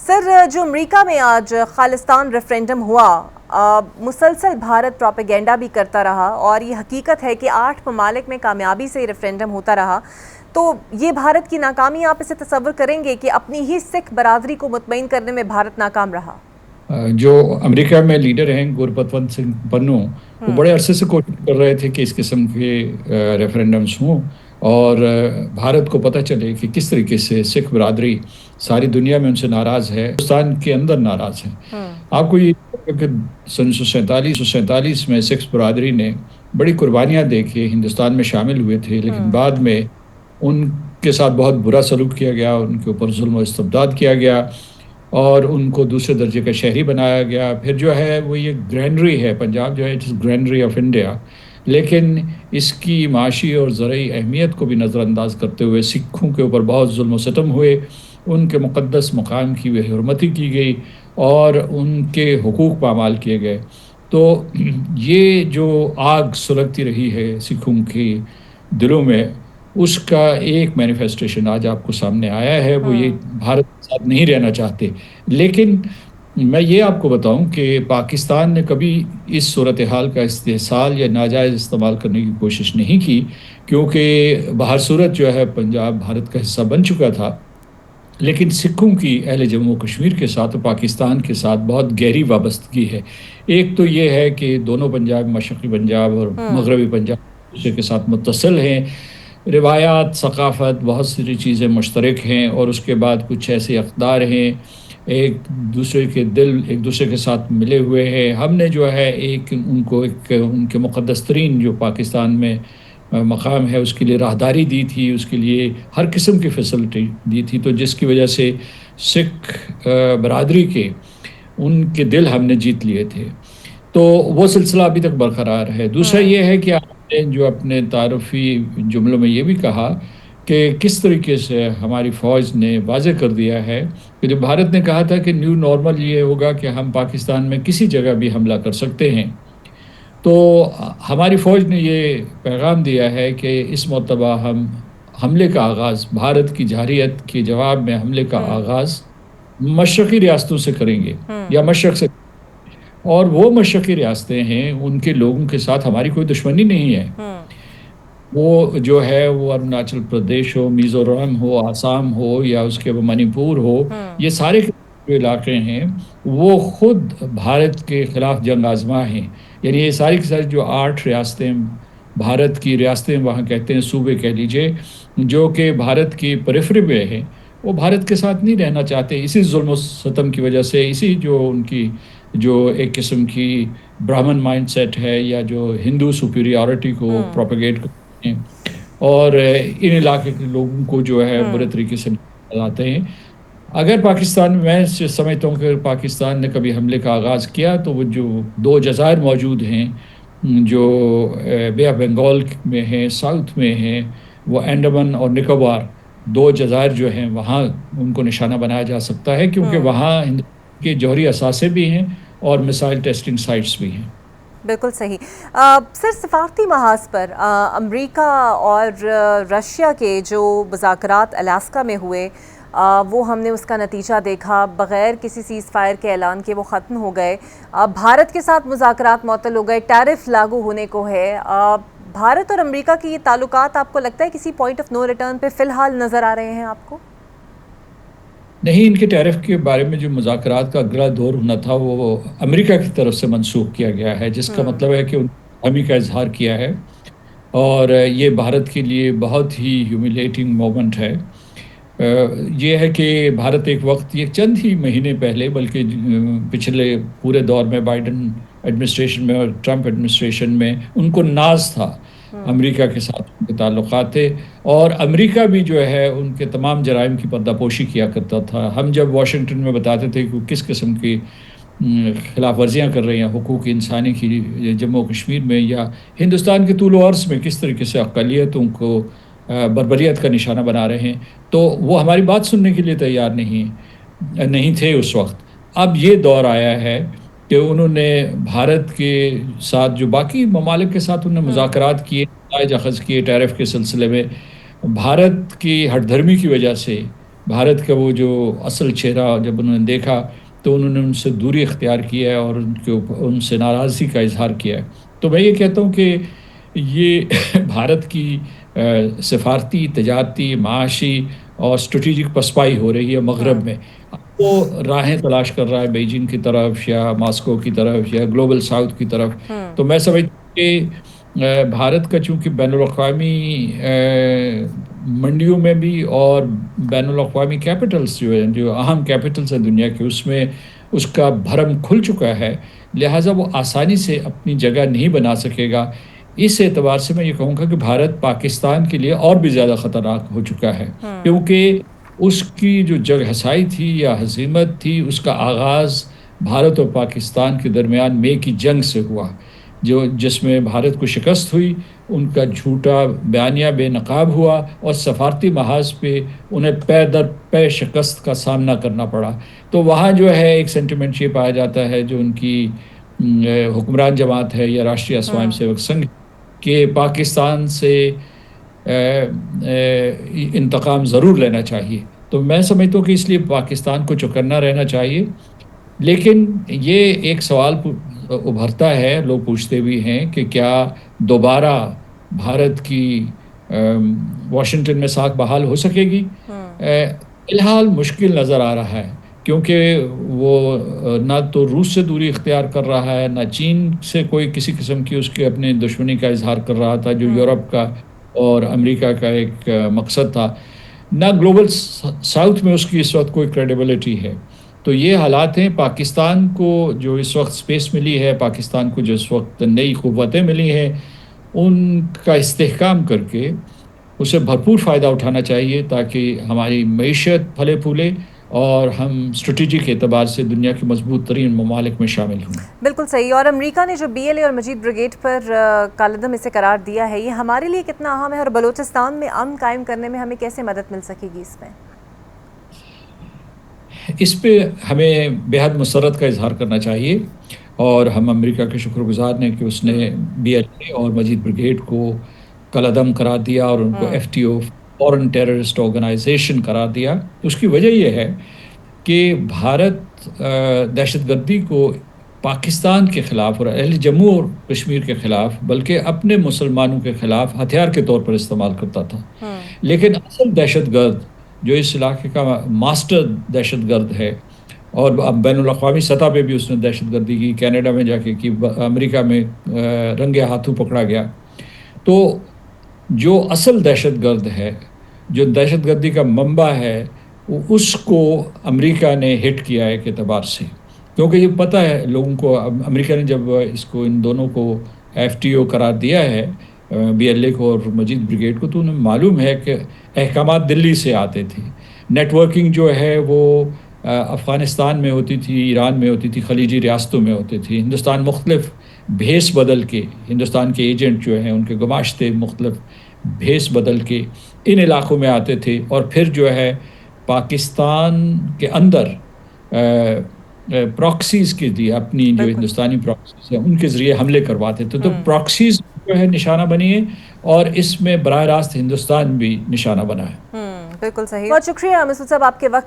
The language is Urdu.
سر، جو امریکہ میں آج خالستان ریفرینڈم ہوا، مسلسل بھارت پروپیگنڈا بھی کرتا رہا اور یہ حقیقت ہے کہ 8 ممالک میں کامیابی سے ریفرینڈم ہوتا رہا، تو یہ بھارت کی ناکامی آپ اسے تصور کریں گے کہ اپنی ہی سکھ برادری کو مطمئن کرنے میں بھارت ناکام رہا؟ جو امریکہ میں لیڈر ہیں گوربتونت سنگھ پنو، وہ بڑے عرصے سے کوشش کر رہے تھے کہ اس قسم کے ریفرینڈمز ہوں اور بھارت کو پتہ چلے کہ کس طریقے سے سکھ برادری ساری دنیا میں ان سے ناراض ہے، ہندوستان کے اندر ناراض ہے۔ آپ کو یہ کہ سن 1947 میں سکھ برادری نے بڑی قربانیاں دے کے ہندوستان میں شامل ہوئے تھے، لیکن بعد میں ان کے ساتھ بہت برا سلوک کیا گیا، ان کے اوپر ظلم و استبداد کیا گیا اور ان کو دوسرے درجے کا شہری بنایا گیا۔ پھر جو ہے وہ یہ گرینری ہے، پنجاب جو ہے گرینری آف انڈیا، لیکن اس کی معاشی اور زرعی اہمیت کو بھی نظر انداز کرتے ہوئے سکھوں کے اوپر بہت ظلم و ستم ہوئے، ان کے مقدس مقام کی بے حرمتی کی گئی اور ان کے حقوق پامال کیے گئے۔ تو یہ جو آگ سلگتی رہی ہے سکھوں کی دلوں میں، اس کا ایک مینیفیسٹیشن آج آپ کو سامنے آیا ہے۔ وہ یہ بھارت کے ساتھ نہیں رہنا چاہتے، لیکن میں یہ آپ کو بتاؤں کہ پاکستان نے کبھی اس صورتحال کا استحصال یا ناجائز استعمال کرنے کی کوشش نہیں کی، کیونکہ بہر صورت جو ہے پنجاب بھارت کا حصہ بن چکا تھا، لیکن سکھوں کی اہل جموں کشمیر کے ساتھ پاکستان کے ساتھ بہت گہری وابستگی ہے۔ ایک تو یہ ہے کہ دونوں پنجاب، مشرقی پنجاب اور مغربی پنجاب ایک دوسرے کے ساتھ متصل ہیں، روایات، ثقافت، بہت ساری چیزیں مشترک ہیں، اور اس کے بعد کچھ ایسے اقدار ہیں، ایک دوسرے کے دل ایک دوسرے کے ساتھ ملے ہوئے ہیں۔ ہم نے جو ہے ان کے مقدس ترین جو پاکستان میں مقام ہے اس کے لیے راہداری دی تھی، اس کے لیے ہر قسم کی فیسلٹی دی تھی، تو جس کی وجہ سے سکھ برادری کے ان کے دل ہم نے جیت لیے تھے، تو وہ سلسلہ ابھی تک برقرار ہے۔ دوسرا یہ ہے کہ آپ نے جو اپنے تعارفی جملوں میں یہ بھی کہا کہ کس طریقے سے ہماری فوج نے واضح کر دیا ہے کہ جو بھارت نے کہا تھا کہ نیو نارمل یہ ہوگا کہ ہم پاکستان میں کسی جگہ بھی حملہ کر سکتے ہیں، تو ہماری فوج نے یہ پیغام دیا ہے کہ اس مرتبہ ہم حملے کا آغاز، بھارت کی جارحیت کے جواب میں حملے کا آغاز مشرقی ریاستوں سے کریں گے، یا مشرق سے، اور وہ مشرقی ریاستیں ہیں، ان کے لوگوں کے ساتھ ہماری کوئی دشمنی نہیں ہے۔ وہ جو ہے وہ اروناچل پردیش ہو، میزورم ہو، آسام ہو، یا اس کے منی پور ہو، یہ سارے جو علاقے ہیں وہ خود بھارت کے خلاف جنگ آزما ہیں۔ یعنی یہ ساری کی ساری جو 8 ریاستیں بھارت کی ریاستیں وہاں کہتے ہیں، صوبے کہہ لیجئے، جو کہ بھارت کی پریفری میں ہیں، وہ بھارت کے ساتھ نہیں رہنا چاہتے، اسی ظلم و ستم کی وجہ سے، اسی جو ان کی جو ایک قسم کی برہمن مائنڈ سیٹ ہے، یا جو ہندو سپیریورٹی کو پروپیگیٹ کرتے ہیں، اور ان علاقے کے لوگوں کو جو ہے برے طریقے سے لاتے ہیں۔ اگر پاکستان میں سمجھتا ہوں کہ پاکستان نے کبھی حملے کا آغاز کیا تو وہ جو 2 جزائر موجود ہیں جو بے آف بنگال میں ہیں، ساؤتھ میں ہیں، وہ انڈمان اور نکوبار 2 جزائر جو ہیں، وہاں ان کو نشانہ بنایا جا سکتا ہے، کیونکہ وہاں ہندوستان کے جوہری اثاثے بھی ہیں اور میسائل ٹیسٹنگ سائٹس بھی ہیں۔ بالکل صحیح۔ سر، سفارتی محاذ پر امریکہ اور رشیا کے جو مذاکرات الاسکا میں ہوئے، وہ ہم نے اس کا نتیجہ دیکھا، بغیر کسی سیز فائر کے اعلان کے وہ ختم ہو گئے۔ بھارت کے ساتھ مذاکرات معطل ہو گئے، ٹیرف لاگو ہونے کو ہے۔ بھارت اور امریکہ کے یہ تعلقات آپ کو لگتا ہے کسی پوائنٹ آف نو ریٹرن پہ فی الحال نظر آ رہے ہیں آپ کو؟ نہیں، ان کے ٹیرف کے بارے میں جو مذاکرات کا اگلا دور ہونا تھا وہ امریکہ کی طرف سے منسوخ کیا گیا ہے، جس کا مطلب ہے کہ ان ہمی کا اظہار کیا ہے، اور یہ بھارت کے لیے بہت ہی ہیوملیٹنگ مومنٹ ہے۔ یہ ہے کہ بھارت ایک وقت، یہ چند ہی مہینے پہلے، بلکہ پچھلے پورے دور میں بائیڈن ایڈمنسٹریشن میں اور ٹرمپ ایڈمنسٹریشن میں ان کو ناز تھا امریکہ کے ساتھ ان کے تعلقات تھے، اور امریکہ بھی جو ہے ان کے تمام جرائم کی پردہ پوشی کیا کرتا تھا۔ ہم جب واشنگٹن میں بتاتے تھے کہ وہ کس قسم کی خلاف ورزیاں کر رہے ہیں حقوق انسانی کی جموں کشمیر میں، یا ہندوستان کے طول و عرض میں کس طریقے سے اقلیتوں کو بربریت کا نشانہ بنا رہے ہیں، تو وہ ہماری بات سننے کے لیے تیار نہیں تھے اس وقت۔ اب یہ دور آیا ہے کہ انہوں نے بھارت کے ساتھ، جو باقی ممالک کے ساتھ انہوں نے مذاکرات کیے، نتائج اخذ کیے ٹیرف کے سلسلے میں، بھارت کی ہٹ دھرمی کی وجہ سے بھارت کا وہ جو اصل چہرہ جب انہوں نے دیکھا تو انہوں نے ان سے دوری اختیار کیا ہے اور ان سے ناراضگی کا اظہار کیا ہے. تو میں یہ کہتا ہوں کہ یہ بھارت کی سفارتی، تجارتی، معاشی اور اسٹریٹجک پسپائی ہو رہی ہے مغرب میں. وہ راہیں تلاش کر رہا ہے بیجنگ کی طرف یا ماسکو کی طرف یا گلوبل ساؤتھ کی طرف. تو میں سمجھتا ہوں کہ بھارت کا چونکہ بین الاقوامی منڈیوں میں بھی اور بین الاقوامی کیپٹلز جو ہیں، جو اہم کیپٹلز ہیں دنیا کے، اس میں اس کا بھرم کھل چکا ہے، لہٰذا وہ آسانی سے اپنی جگہ نہیں بنا سکے گا. اس اعتبار سے میں یہ کہوں گا کہ بھارت پاکستان کے لیے اور بھی زیادہ خطرناک ہو چکا ہے، کیونکہ اس کی جو جگ ہسائی تھی یا ہزیمت تھی، اس کا آغاز بھارت اور پاکستان کے درمیان مے کی جنگ سے ہوا، جس میں بھارت کو شکست ہوئی، ان کا جھوٹا بیانیہ بے نقاب ہوا اور سفارتی محاذ پہ انہیں پے در پے شکست کا سامنا کرنا پڑا. تو وہاں جو ہے ایک سینٹیمنٹ یہ پایا جاتا ہے جو ان کی حکمران جماعت ہے یا راشٹریہ اسوائم سیوک سنگھ کہ پاکستان سے انتقام ضرور لینا چاہیے. تو میں سمجھتا ہوں کہ اس لیے پاکستان کو چوکنا رہنا چاہیے. لیکن یہ ایک سوال ابھرتا ہے، لوگ پوچھتے بھی ہیں کہ کیا دوبارہ بھارت کی واشنگٹن میں ساکھ بحال ہو سکے گی؟ فی الحال مشکل نظر آ رہا ہے، کیونکہ وہ نہ تو روس سے دوری اختیار کر رہا ہے، نہ چین سے کوئی کسی قسم کی اس کے اپنے دشمنی کا اظہار کر رہا تھا جو یورپ کا اور امریکہ کا ایک مقصد تھا، نہ گلوبل ساؤتھ میں اس کی اس وقت کوئی کریڈیبلٹی ہے. تو یہ حالات ہیں. پاکستان کو جو اس وقت سپیس ملی ہے، پاکستان کو جو اس وقت نئی قوتیں ملی ہیں، ان کا استحکام کر کے اسے بھرپور فائدہ اٹھانا چاہیے تاکہ ہماری معیشت پھلے پھولے اور ہم اسٹریٹجک اعتبار سے دنیا کے مضبوط ترین ممالک میں شامل ہوں. بالکل صحیح. اور امریکہ نے جو BLA اور مجید بریگیڈ پر کالعدم اسے قرار دیا ہے، یہ ہمارے لیے کتنا اہم ہے اور بلوچستان میں امن قائم کرنے میں ہمیں کیسے مدد مل سکے گی؟ اس پہ ہمیں بہت مسرت کا اظہار کرنا چاہیے اور ہم امریکہ کے شکر گزار ہیں کہ اس نے BLA اور مجید بریگیڈ کو کالعدم قرار دیا اور ان کو FTO فورن ٹیررسٹ آرگنائزیشن قرار دیا. اس کی وجہ یہ ہے کہ بھارت دہشت گردی کو پاکستان کے خلاف اور اہل جموں اور کشمیر کے خلاف بلکہ اپنے مسلمانوں کے خلاف ہتھیار کے طور پر استعمال کرتا تھا. لیکن اصل دہشت گرد جو اس علاقے کا ماسٹر دہشت گرد ہے اور اب بین الاقوامی سطح پہ بھی اس نے دہشت گردی کی، کینیڈا میں جا کے کی، امریکہ میں رنگے ہاتھوں پکڑا گیا. تو جو اصل دہشت گرد ہے، جو دہشت گردی کا منبع ہے، اس کو امریکہ نے ہٹ کیا ایک اعتبار سے، کیونکہ یہ پتہ ہے لوگوں کو. امریکہ نے جب اس کو ان دونوں کو FTO قرار دیا ہے، BLA کو اور مجید بریگیڈ کو، تو انہیں معلوم ہے کہ احکامات دلی سے آتے تھے. نیٹ ورکنگ جو ہے وہ افغانستان میں ہوتی تھی، ایران میں ہوتی تھی، خلیجی ریاستوں میں ہوتی تھی. ہندوستان مختلف بھیس بدل کے، ہندوستان کے ایجنٹ جو ہیں ان کے گماشتے مختلف بھیس بدل کے ان علاقوں میں آتے تھے اور پھر جو ہے پاکستان کے اندر پراکسیز کے لیے اپنی جو ہندوستانی پراکسیز ہیں ان کے ذریعے حملے کرواتے تھے. تو پراکسیز جو ہے نشانہ بنی ہے اور اس میں براہ راست ہندوستان بھی نشانہ بنا ہے. بالکل صحیح. بہت شکریہ مسعود صاحب آپ کے وقت